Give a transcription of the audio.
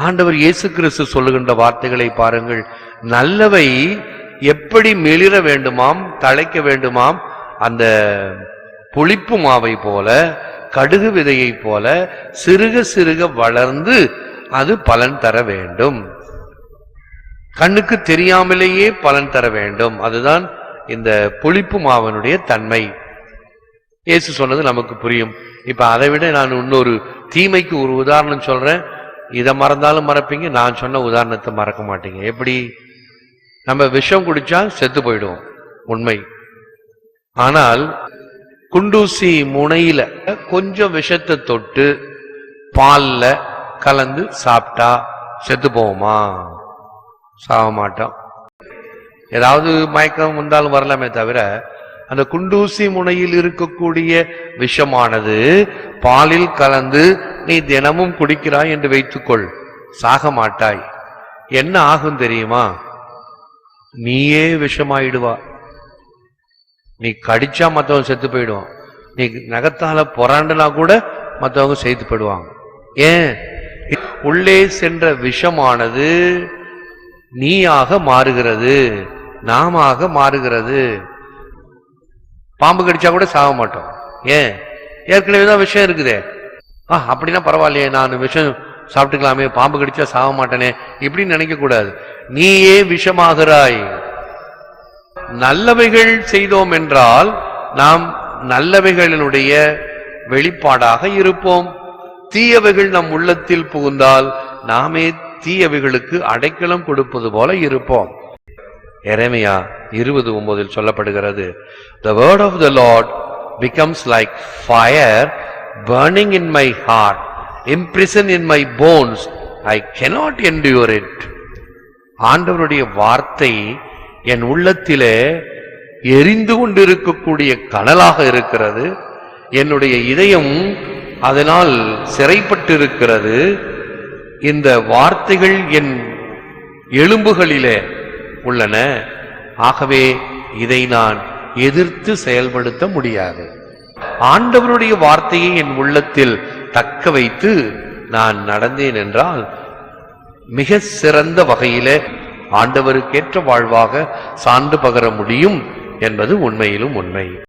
ஆண்டவர் இயேசு கிறிஸ்து சொல்லுகின்ற வார்த்தைகளை பாருங்கள். நல்லவை எப்படி மெளிர வேண்டுமாம், தழைக்க வேண்டுமாம், அந்த புளிப்பு மாவை போல, கடுகு விதையை போல சிறுக சிறுக வளர்ந்து அது பலன் தர வேண்டும். கண்ணுக்கு தெரியாமலேயே பலன் தர வேண்டும். அதுதான் இந்த புளிப்பு மாவனுடைய தன்மை. இயேசு சொன்னது நமக்கு புரியும். இப்ப அதை விட நான் இன்னொரு தீமைக்கு ஒரு உதாரணம் சொல்றேன். இதை மறந்தாலும் மறப்பீங்க, நான் சொன்ன உதாரணத்தை மறக்க மாட்டீங்க. எப்படி? நம்ம விஷம் குடிச்சா செத்து போயிடுவோம், உண்மை. ஆனால் குண்டூசி முனையில கொஞ்சம் விஷத்தை தொட்டு பால்ல கலந்து சாப்பிட்டா செத்து போவோமா? சாக மாட்டோம். ஏதாவது மயக்கம் வந்தாலும் வரலாமே தவிர, அந்த குண்டூசி முனையில் இருக்கக்கூடிய விஷமானது பாலில் கலந்து நீ தினமும் குடிக்கிறாய் என்று வைத்துக்கொள், சாக மாட்டாய். என்ன ஆகும் தெரியுமா? நீயே விஷமாயிடுவா. நீ கடிச்சா மற்றவங்க செத்து போயிடுவான். நீ நகத்தால பொறாண்டுனா கூட மற்றவங்க செத்து போயிடுவாங்க. ஏன்? உள்ளே சென்ற விஷமானது நீயாக மாறுகிறது, நாமாக மாறுகிறது. பாம்பு கடிச்சா கூட சாக மாட்டோம். ஏன்? ஏற்கனவேதான் விஷயம் இருக்குதே. அப்படின்னா பரவாயில்லையே, நான் விஷம் சாப்பிட்டுக்கலாமே, பாம்பு கடிச்சா சாக மாட்டேனே, இப்படின்னு நினைக்க கூடாது. நீயே விஷமாகிறாய். நல்லவைகள் செய்தோம் என்றால் நாம் நல்லவைகளினுடைய வெளிப்பாடாக இருப்போம். தீயவைகள் நம் உள்ளத்தில் புகுந்தால் நாமே தீயவைகளுக்கு அடைக்கலம் கொடுப்பது போல இருப்போம். எரேமியா 20:9 சொல்லப்படுகிறது, The word of the Lord becomes like fire burning in my heart, imprisoned in my bones, I cannot endure it. ஆண்டவருடைய வார்த்தை என் உள்ளத்திலே எரிந்து கொண்டிருக்கக்கூடிய கனலாக இருக்கிறது. என்னுடைய இதயம் அதனால் சிறைப்பட்டிருக்கிறது. இந்த வார்த்தைகள் என் எலும்புகளிலே உள்ளன. ஆகவே இதை நான் எதிர்த்து செயல்படுத்த முடியாது. ஆண்டவருடைய வார்த்தையை என் உள்ளத்தில் தக்க வைத்து நான் நடந்தேன் என்றால் மிக சிறந்த வகையிலே ஆண்டவருக்கேற்ற வாழ்வாக சான்று பகர முடியும் என்பது உண்மையிலும் உண்மை.